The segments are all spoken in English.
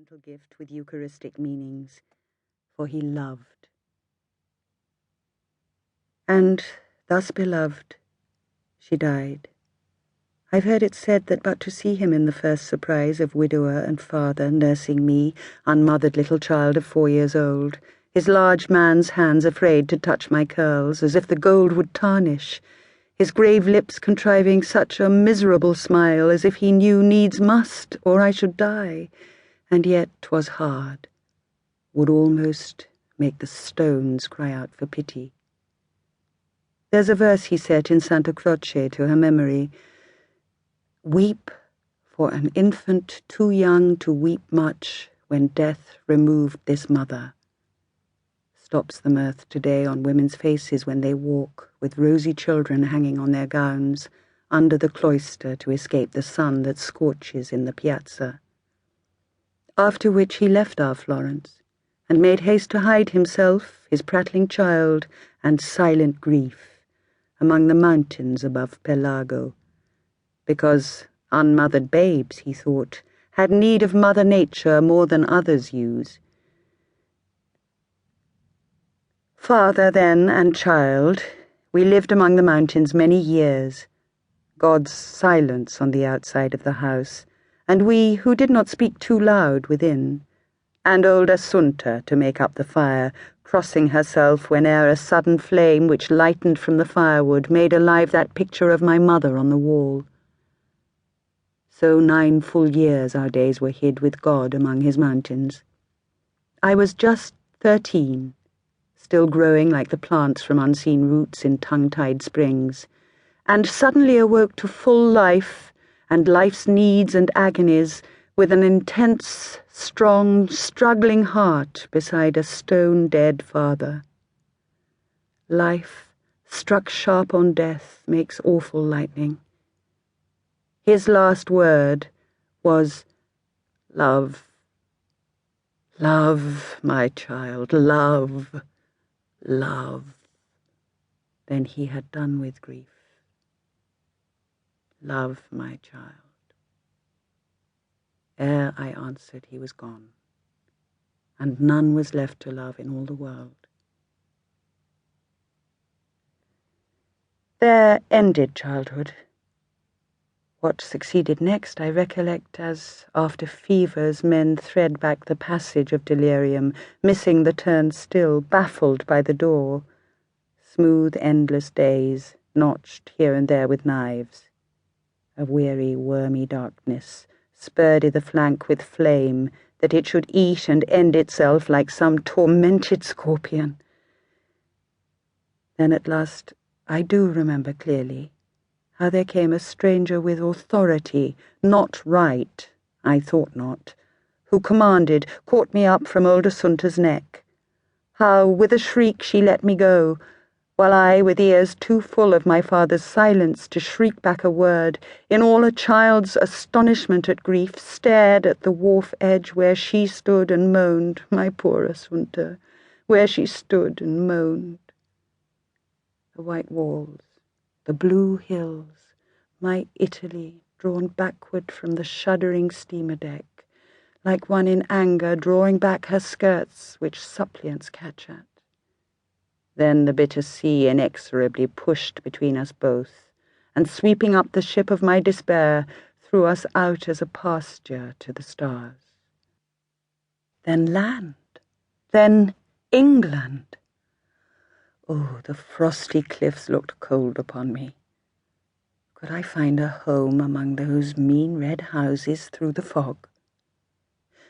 sacramental gift with Eucharistic meanings, for he loved. And thus beloved, she died. I've heard it said that but to see him in the first surprise of widower and father nursing me, unmothered little child of 4 years old, his large man's hands afraid to touch my curls, as if the gold would tarnish, his grave lips contriving such a miserable smile, as if he knew needs must, or I should die, and yet 'twas hard, would almost make the stones cry out for pity. There's a verse he set in Santa Croce to her memory: "Weep for an infant too young to weep much when death removed this mother." Stops the mirth today on women's faces when they walk, with rosy children hanging on their gowns, under the cloister to escape the sun that scorches in the piazza. After which he left our Florence, and made haste to hide himself, his prattling child, and silent grief, among the mountains above Pelago, because unmothered babes, he thought, had need of Mother Nature more than others use. Father, then, and child, we lived among the mountains many years, God's silence on the outside of the house, and we who did not speak too loud within, and old Assunta to make up the fire, crossing herself whene'er a sudden flame which lightened from the firewood made alive that picture of my mother on the wall. So 9 full years our days were hid with God among his mountains. I was just 13, still growing like the plants from unseen roots in tongue-tied springs, and suddenly awoke to full life and life's needs and agonies with an intense, strong, struggling heart beside a stone-dead father. Life, struck sharp on death, makes awful lightning. His last word was, "Love, love, my child, love, love." Then he had done with grief. "Love, my child." Ere I answered, he was gone, and none was left to love in all the world. There ended childhood. What succeeded next I recollect as, after fevers, men thread back the passage of delirium, missing the turn still, baffled by the door. Smooth, endless days, notched here and there with knives. A weary, wormy darkness, spurred i' the flank with flame, that it should eat and end itself like some tormented scorpion. Then at last I do remember clearly how there came a stranger with authority, not right, I thought not, who commanded, caught me up from old Assunta's neck. How, with a shriek, she let me go, while I, with ears too full of my father's silence to shriek back a word, in all a child's astonishment at grief, stared at the wharf edge where she stood and moaned, my poor Assunta, where she stood and moaned. The white walls, the blue hills, my Italy, drawn backward from the shuddering steamer deck, like one in anger drawing back her skirts, which suppliants catch at. Then the bitter sea inexorably pushed between us both, and sweeping up the ship of my despair, threw us out as a pasture to the stars. Then land, then England. Oh, the frosty cliffs looked cold upon me. Could I find a home among those mean red houses through the fog?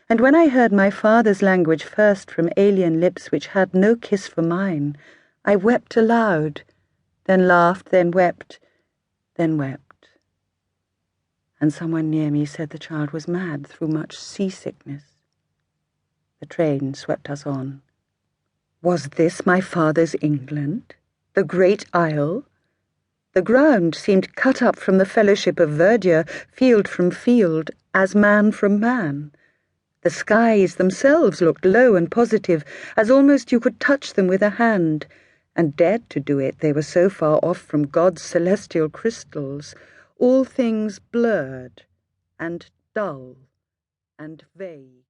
And when I heard my father's language first from alien lips which had no kiss for mine, I wept aloud, then laughed, then wept, then wept. And someone near me said the child was mad through much seasickness. The train swept us on. Was this my father's England? The great isle? The ground seemed cut up from the fellowship of verdure, field from field, as man from man. The skies themselves looked low and positive, as almost you could touch them with a hand, and dared to do it, they were so far off from God's celestial crystals, all things blurred and dull and vague.